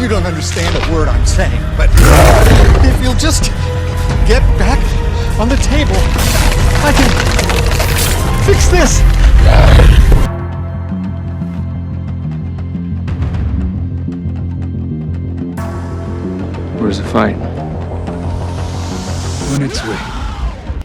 you don't understand a word I'm saying, but if you'll just get back on the table, I can fix this. Where's the fight? On its way.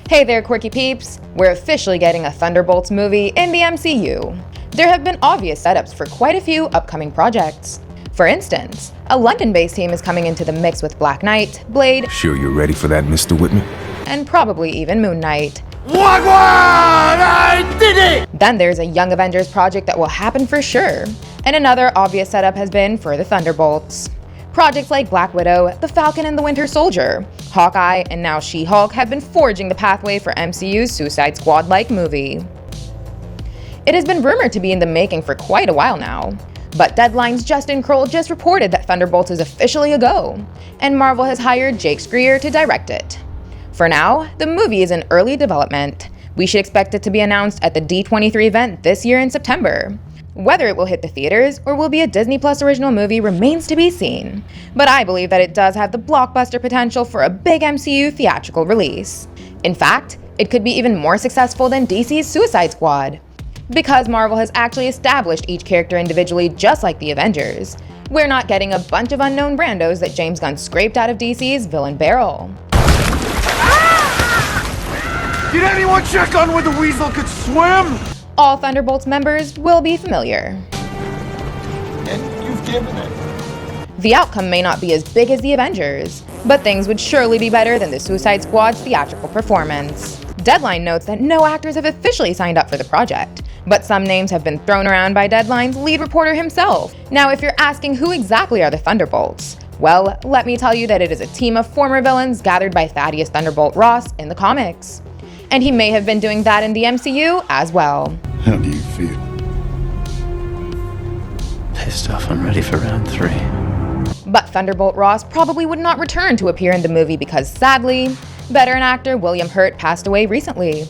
Hey there, quirky peeps! We're officially getting a Thunderbolts movie in the MCU. There have been obvious setups for quite a few upcoming projects. For instance, a London-based team is coming into the mix with Black Knight, Blade, Sure you're ready for that, Mr. Whitman? and probably even Moon Knight. What? I did it! Then there's a Young Avengers project that will happen for sure. And another obvious setup has been for the Thunderbolts. Projects like Black Widow, the Falcon and the Winter Soldier, Hawkeye, and now She-Hulk have been forging the pathway for MCU's Suicide Squad-like movie. It has been rumored to be in the making for quite a while now, but Deadline's Justin Kroll just reported that Thunderbolts is officially a go, and Marvel has hired Jake Schreier to direct it. For now, the movie is in early development. We should expect it to be announced at the D23 event this year in September. Whether it will hit the theaters or will be a Disney Plus original movie remains to be seen, but I believe that it does have the blockbuster potential for a big MCU theatrical release. In fact, it could be even more successful than DC's Suicide Squad. Because Marvel has actually established each character individually just like the Avengers, we're not getting a bunch of unknown randos that James Gunn scraped out of DC's villain barrel. Did anyone check on where the weasel could swim? All Thunderbolts members will be familiar. And you've given it. The outcome may not be as big as the Avengers, but things would surely be better than the Suicide Squad's theatrical performance. Deadline notes that no actors have officially signed up for the project, but some names have been thrown around by Deadline's lead reporter himself. Now, if you're asking who exactly are the Thunderbolts, well, let me tell you that it is a team of former villains gathered by Thaddeus Thunderbolt Ross in the comics. And he may have been doing that in the MCU as well. How do you feel? Pissed off, I'm ready for round 3. But Thunderbolt Ross probably would not return to appear in the movie because, sadly, veteran actor William Hurt passed away recently.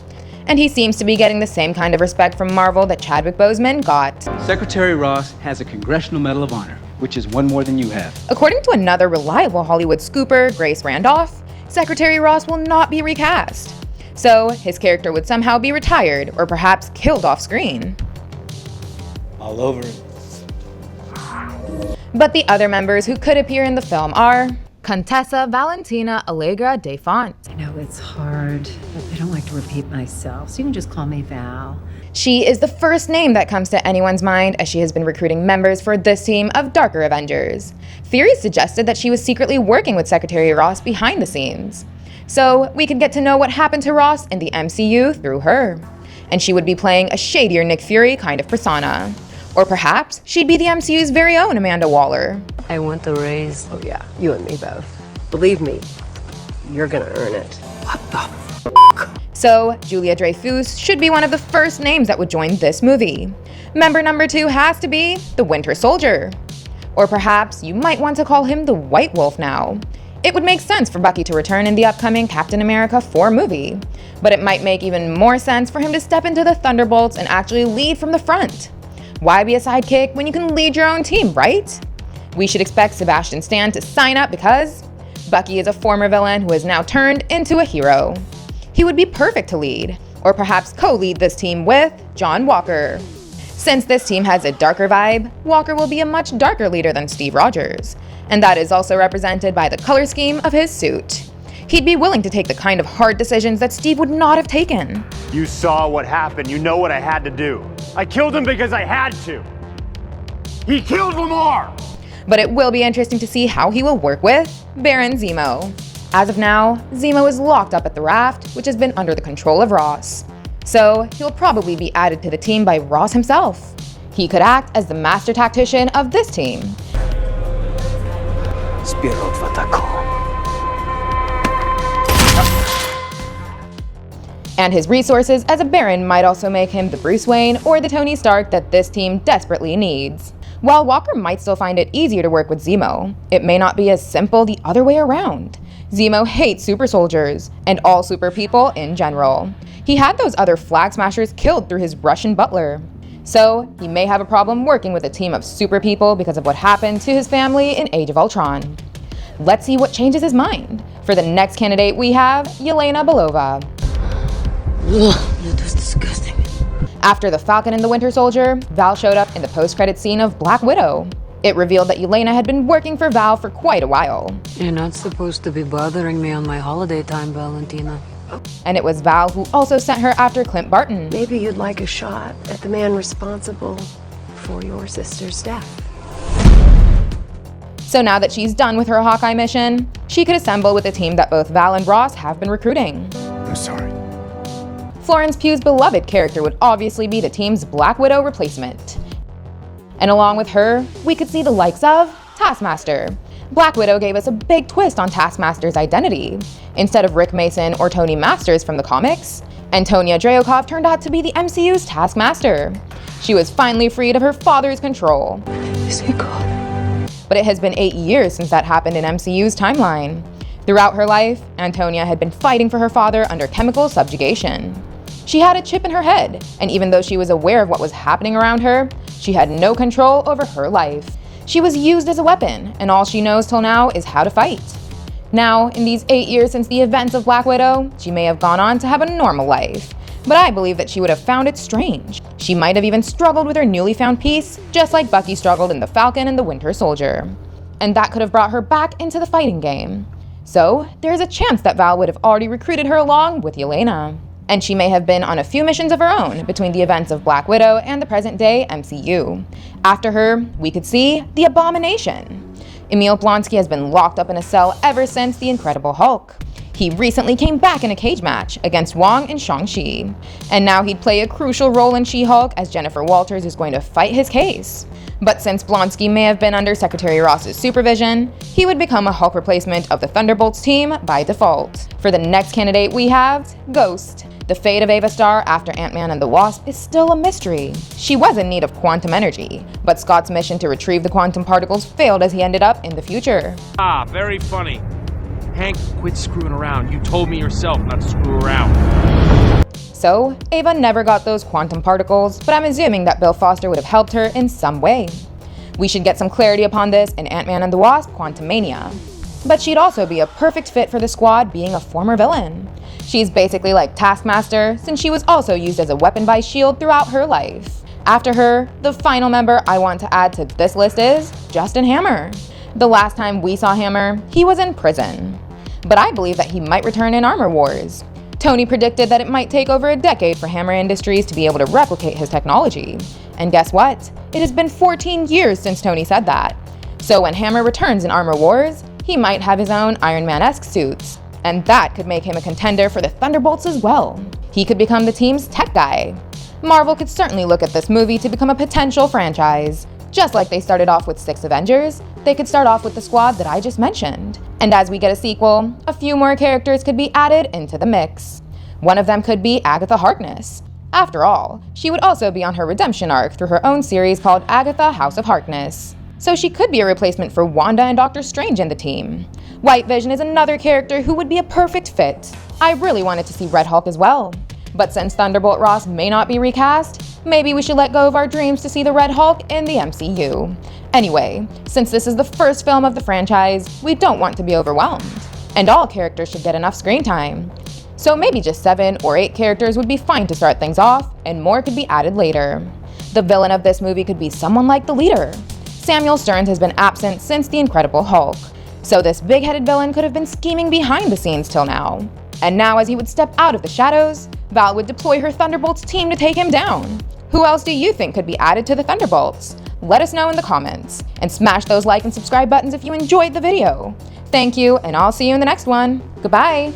And he seems to be getting the same kind of respect from Marvel that Chadwick Boseman got. Secretary Ross has a Congressional Medal of Honor, which is one more than you have. According to another reliable Hollywood scooper, Grace Randolph, Secretary Ross will not be recast. So his character would somehow be retired or perhaps killed off screen. All over it. But the other members who could appear in the film are Contessa Valentina Allegra de Font. I know it's hard, but I don't like to repeat myself, so you can just call me Val. She is the first name that comes to anyone's mind as she has been recruiting members for this team of darker Avengers. Theories suggested that she was secretly working with Secretary Ross behind the scenes. So we could get to know what happened to Ross in the MCU through her. And she would be playing a shadier Nick Fury kind of persona. Or perhaps she'd be the MCU's very own Amanda Waller. I want the raise. Oh yeah, you and me both. Believe me, you're gonna earn it. What the f***? So Julia Dreyfus should be one of the first names that would join this movie. Member number 2 has to be the Winter Soldier. Or perhaps you might want to call him the White Wolf now. It would make sense for Bucky to return in the upcoming Captain America 4 movie, but it might make even more sense for him to step into the Thunderbolts and actually lead from the front. Why be a sidekick when you can lead your own team, right? We should expect Sebastian Stan to sign up because Bucky is a former villain who has now turned into a hero. He would be perfect to lead, or perhaps co-lead this team with John Walker. Since this team has a darker vibe, Walker will be a much darker leader than Steve Rogers, and that is also represented by the color scheme of his suit. He'd be willing to take the kind of hard decisions that Steve would not have taken. You saw what happened. You know what I had to do. I killed him because I had to. He killed Lamar! But it will be interesting to see how he will work with Baron Zemo. As of now, Zemo is locked up at the raft, which has been under the control of Ross. So he'll probably be added to the team by Ross himself. He could act as the master tactician of this team. And his resources as a Baron might also make him the Bruce Wayne or the Tony Stark that this team desperately needs. While Walker might still find it easier to work with Zemo, it may not be as simple the other way around. Zemo hates super soldiers, and all super people in general. He had those other flag smashers killed through his Russian butler. So he may have a problem working with a team of super people because of what happened to his family in Age of Ultron. Let's see what changes his mind. For the next candidate, we have Yelena Belova. Ugh, that was disgusting. After the Falcon and the Winter Soldier, Val showed up in the post-credit scene of Black Widow. It revealed that Yelena had been working for Val for quite a while. You're not supposed to be bothering me on my holiday time, Valentina. And it was Val who also sent her after Clint Barton. Maybe you'd like a shot at the man responsible for your sister's death. So now that she's done with her Hawkeye mission, she could assemble with a team that both Val and Ross have been recruiting. I'm sorry. Florence Pugh's beloved character would obviously be the team's Black Widow replacement. And along with her, we could see the likes of Taskmaster. Black Widow gave us a big twist on Taskmaster's identity. Instead of Rick Mason or Tony Masters from the comics, Antonia Dreykov turned out to be the MCU's Taskmaster. She was finally freed of her father's control. Is he gone? But it has been 8 years since that happened in MCU's timeline. Throughout her life, Antonia had been fighting for her father under chemical subjugation. She had a chip in her head, and even though she was aware of what was happening around her, she had no control over her life. She was used as a weapon, and all she knows till now is how to fight. Now, in these 8 years since the events of Black Widow, she may have gone on to have a normal life, but I believe that she would have found it strange. She might have even struggled with her newly found peace, just like Bucky struggled in the Falcon and the Winter Soldier. And that could have brought her back into the fighting game. So, there's a chance that Val would have already recruited her along with Yelena. And she may have been on a few missions of her own between the events of Black Widow and the present-day MCU. After her, we could see the Abomination. Emil Blonsky has been locked up in a cell ever since The Incredible Hulk. He recently came back in a cage match against Wong and Shang-Chi. And now he'd play a crucial role in She-Hulk as Jennifer Walters is going to fight his case. But since Blonsky may have been under Secretary Ross's supervision, he would become a Hulk replacement of the Thunderbolts team by default. For the next candidate we have, Ghost. The fate of Ava Starr after Ant-Man and the Wasp is still a mystery. She was in need of quantum energy, but Scott's mission to retrieve the quantum particles failed as he ended up in the future. Ah, very funny. Hank, quit screwing around. You told me yourself not to screw around. So, Ava never got those quantum particles, but I'm assuming that Bill Foster would have helped her in some way. We should get some clarity upon this in Ant-Man and the Wasp: Quantumania. But she'd also be a perfect fit for the squad, being a former villain. She's basically like Taskmaster, since she was also used as a weapon by S.H.I.E.L.D. throughout her life. After her, the final member I want to add to this list is Justin Hammer. The last time we saw Hammer, he was in prison. But I believe that he might return in Armor Wars. Tony predicted that it might take over a decade for Hammer Industries to be able to replicate his technology. And guess what? It has been 14 years since Tony said that. So when Hammer returns in Armor Wars, he might have his own Iron Man-esque suits. And that could make him a contender for the Thunderbolts as well. He could become the team's tech guy. Marvel could certainly look at this movie to become a potential franchise. Just like they started off with 6 Avengers, they could start off with the squad that I just mentioned. And as we get a sequel, a few more characters could be added into the mix. One of them could be Agatha Harkness. After all, she would also be on her redemption arc through her own series called Agatha House of Harkness. So she could be a replacement for Wanda and Doctor Strange in the team. White Vision is another character who would be a perfect fit. I really wanted to see Red Hulk as well. But since Thunderbolt Ross may not be recast, maybe we should let go of our dreams to see the Red Hulk in the MCU. Anyway, since this is the first film of the franchise, we don't want to be overwhelmed. And all characters should get enough screen time. So maybe just 7 or 8 characters would be fine to start things off, and more could be added later. The villain of this movie could be someone like the leader. Samuel Stearns has been absent since The Incredible Hulk, so this big-headed villain could have been scheming behind the scenes till now. And now as he would step out of the shadows, Val would deploy her Thunderbolts team to take him down. Who else do you think could be added to the Thunderbolts? Let us know in the comments, and smash those like and subscribe buttons if you enjoyed the video. Thank you, and I'll see you in the next one. Goodbye!